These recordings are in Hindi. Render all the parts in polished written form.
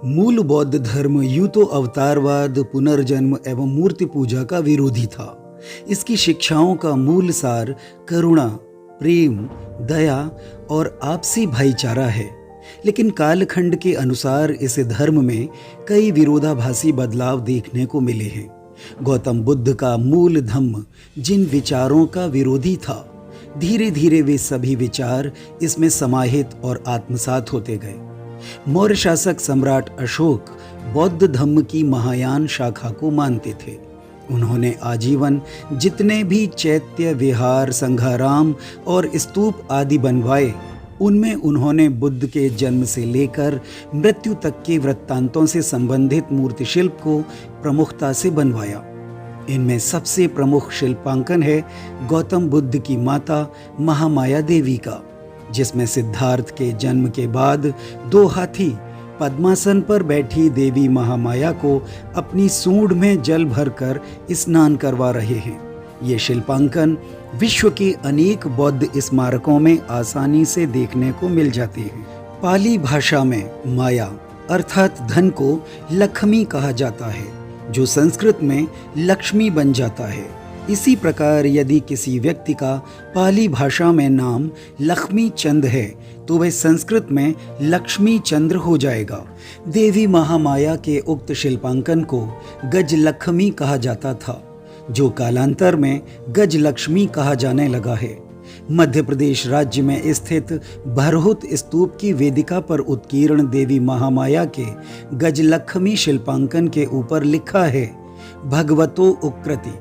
मूल बौद्ध धर्म यूं तो अवतारवाद, पुनर्जन्म एवं मूर्ति पूजा का विरोधी था। इसकी शिक्षाओं का मूल सार करुणा, प्रेम, दया और आपसी भाईचारा है। लेकिन कालखंड के अनुसार इस धर्म में कई विरोधाभासी बदलाव देखने को मिले हैं। गौतम बुद्ध का मूल धम्म जिन विचारों का विरोधी था, धीरे धीरे वे सभी विचार इसमें समाहित और आत्मसात होते गए। मौर्य शासक सम्राट अशोक बौद्ध धम्म की महायान शाखा को मानते थे। उन्होंने आजीवन जितने भी चैत्य, विहार, संघाराम और स्तूप आदि बनवाए, उनमें उन्होंने बुद्ध के जन्म से लेकर मृत्यु तक के वृत्तांतों से संबंधित मूर्ति शिल्प को प्रमुखता से बनवाया। इनमें सबसे प्रमुख शिल्पांकन है गौतम बुद्ध की माता महामाया देवी का, जिसमें सिद्धार्थ के जन्म के बाद 2 हाथी पद्मासन पर बैठी देवी महामाया को अपनी सूंड में जल भरकर स्नान करवा रहे हैं। ये शिल्पांकन विश्व के अनेक बौद्ध स्मारकों में आसानी से देखने को मिल जाते हैं। पाली भाषा में माया अर्थात धन को लक्ष्मी कहा जाता है, जो संस्कृत में लक्ष्मी बन जाता है। इसी प्रकार यदि किसी व्यक्ति का पाली भाषा में नाम लक्ष्मी चंद है, तो वह संस्कृत में लक्ष्मी चंद्र हो जाएगा। देवी महामाया के उक्त शिल्पांकन को गजलक्ष्मी कहा जाता था, जो कालांतर में गजलक्ष्मी कहा जाने लगा है। मध्य प्रदेश राज्य में स्थित भरहुत स्तूप की वेदिका पर उत्कीर्ण देवी महामाया के गजलक्ष्मी शिल्पांकन के ऊपर लिखा है भगवतो उकृति,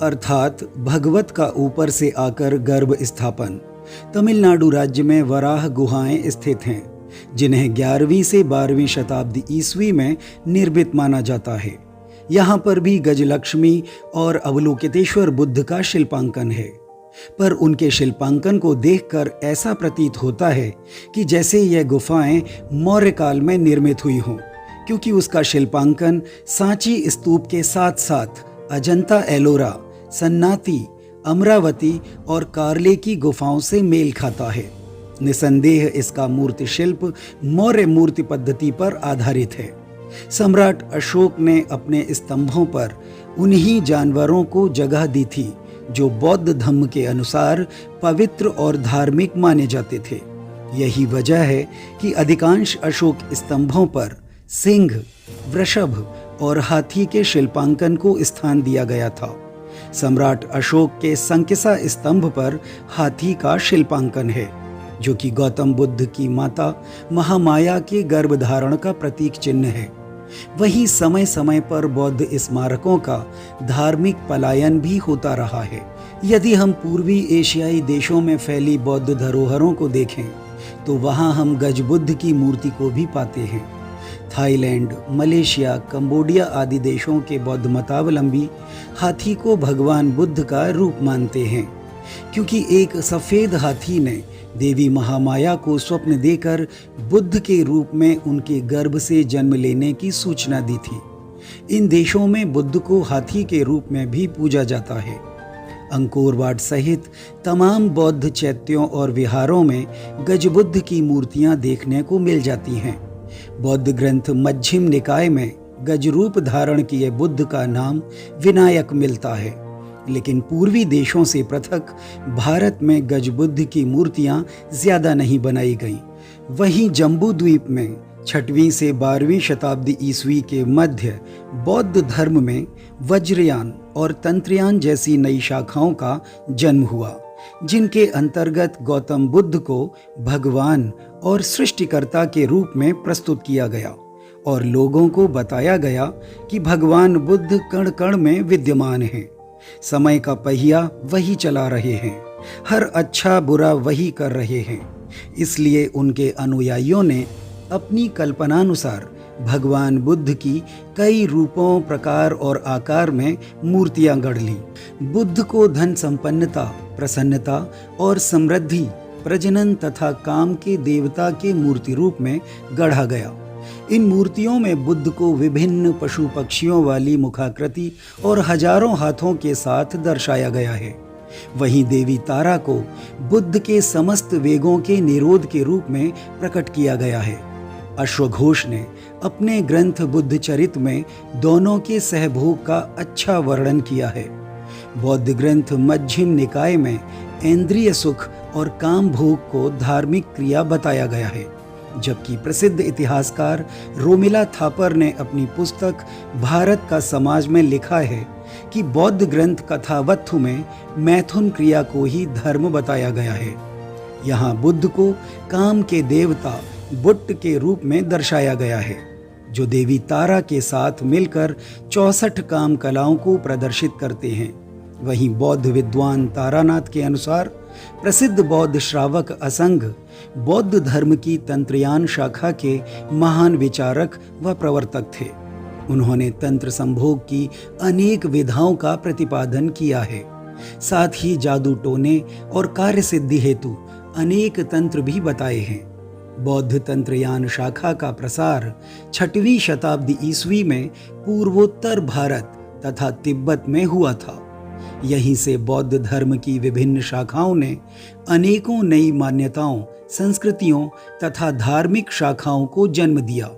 अर्थात भगवत का ऊपर से आकर गर्भ स्थापन। तमिलनाडु राज्य में वराह गुहाएं स्थित हैं, जिन्हें 11वीं से 12वीं शताब्दी ईस्वी में निर्मित माना जाता है। यहाँ पर भी गजलक्ष्मी और अवलोकितेश्वर बुद्ध का शिल्पांकन है, पर उनके शिल्पांकन को देखकर ऐसा प्रतीत होता है कि जैसे यह गुफाएं मौर्य काल में निर्मित हुई हों, क्योंकि उसका शिल्पांकन सांची स्तूप के साथ साथ अजंता एलोरा, सन्नाती, अमरावती और कार्ले की गुफाओं से मेल खाता है। निसंदेह इसका मूर्ति शिल्प मौर्य मूर्ति पद्धति पर आधारित है। सम्राट अशोक ने अपने स्तंभों पर उन्हीं जानवरों को जगह दी थी जो बौद्ध धम्म के अनुसार पवित्र और धार्मिक माने जाते थे। यही वजह है कि अधिकांश अशोक स्तंभों पर सिंह, वृषभ और हाथी के शिल्पांकन को स्थान दिया गया था। सम्राट अशोक के संकिसा स्तंभ पर हाथी का शिल्पांकन है, जो कि गौतम बुद्ध की माता महामाया के गर्भधारण का प्रतीक चिन्ह है। वहीं समय समय पर बौद्ध स्मारकों का धार्मिक पलायन भी होता रहा है। यदि हम पूर्वी एशियाई देशों में फैली बौद्ध धरोहरों को देखें, तो वहां हम गजबुद्ध की मूर्ति को भी पाते हैं। थाईलैंड, मलेशिया, कंबोडिया आदि देशों के बौद्ध मतावलंबी हाथी को भगवान बुद्ध का रूप मानते हैं, क्योंकि एक सफ़ेद हाथी ने देवी महामाया को स्वप्न देकर बुद्ध के रूप में उनके गर्भ से जन्म लेने की सूचना दी थी। इन देशों में बुद्ध को हाथी के रूप में भी पूजा जाता है। अंकोर वाट सहित तमाम बौद्ध चैत्यों और विहारों में गजबुद्ध की मूर्तियां देखने को मिल जाती हैं। बौद्ध ग्रंथ मध्यम निकाय में गजरूप धारण किए बुद्ध का नाम विनायक मिलता है, लेकिन पूर्वी देशों से पृथक भारत में गजबुद्ध की मूर्तियां ज्यादा नहीं बनाई गईं। वहीं जम्बू द्वीप में 6वीं से 12वीं शताब्दी ईस्वी के मध्य बौद्ध धर्म में वज्रयान और तंत्रयान जैसी नई शाखाओं का जन्म हुआ, जिनके अंतर्गत गौतम बुद्ध को भगवान और सृष्टिकर्ता के रूप में प्रस्तुत किया गया और लोगों को बताया गया कि भगवान बुद्ध कण कण में विद्यमान हैं। समय का पहिया वही चला रहे हैं, हर अच्छा बुरा वही कर रहे हैं। इसलिए उनके अनुयायियों ने अपनी कल्पनानुसार भगवान बुद्ध की कई रूपों, प्रकार और आकार में मूर्तियां गढ़ ली। बुद्ध को धन संपन्नता, प्रसन्नता और समृद्धि, प्रजनन तथा काम के देवता के मूर्ति रूप में गढ़ा गया। इन मूर्तियों में बुद्ध को विभिन्न पशु पक्षियों वाली मुखाकृति और हजारों हाथों के साथ दर्शाया गया है। वहीं देवी तारा को बुद्ध के समस्त वेगों के निरोध के रूप में प्रकट किया गया है। अश्वघोष ने अपने ग्रंथ बुद्ध चरित में दोनों के सहभोग का अच्छा वर्णन किया है। बौद्ध ग्रंथ मध्यम निकाय में इंद्रिय सुख और काम भोग को धार्मिक क्रिया बताया गया है, जबकि प्रसिद्ध इतिहासकार रोमिला थापर ने अपनी पुस्तक भारत का समाज में लिखा है कि बौद्ध ग्रंथ कथावत्थु में मैथुन क्रिया को ही धर्म बताया गया है। यहाँ बुद्ध को काम के देवता बुट्ट के रूप में दर्शाया गया है, जो देवी तारा के साथ मिलकर 64 काम कलाओं को प्रदर्शित करते हैं। वहीं बौद्ध विद्वान तारानाथ के अनुसार प्रसिद्ध बौद्ध श्रावक असंग बौद्ध धर्म की तंत्रयान शाखा के महान विचारक व प्रवर्तक थे। उन्होंने तंत्र संभोग की अनेक विधाओं का प्रतिपादन किया है। साथ ही जादू टोने और कार्य सिद्धि हेतु अनेक तंत्र भी बताए हैं। बौद्ध तंत्रयान शाखा का प्रसार 6वीं शताब्दी ईस्वी में पूर्वोत्तर भारत तथा तिब्बत में हुआ था। यहीं से बौद्ध धर्म की विभिन्न शाखाओं ने अनेकों नई मान्यताओं, संस्कृतियों तथा धार्मिक शाखाओं को जन्म दिया।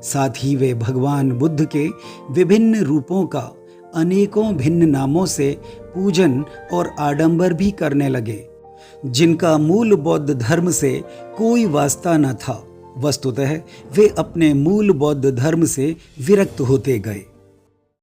साथ ही वे भगवान बुद्ध के विभिन्न रूपों का अनेकों भिन्न नामों से पूजन और आडंबर भी करने लगे, जिनका मूल बौद्ध धर्म से कोई वास्ता न था। वस्तुतः वे अपने मूल बौद्ध धर्म से विरक्त होते गए।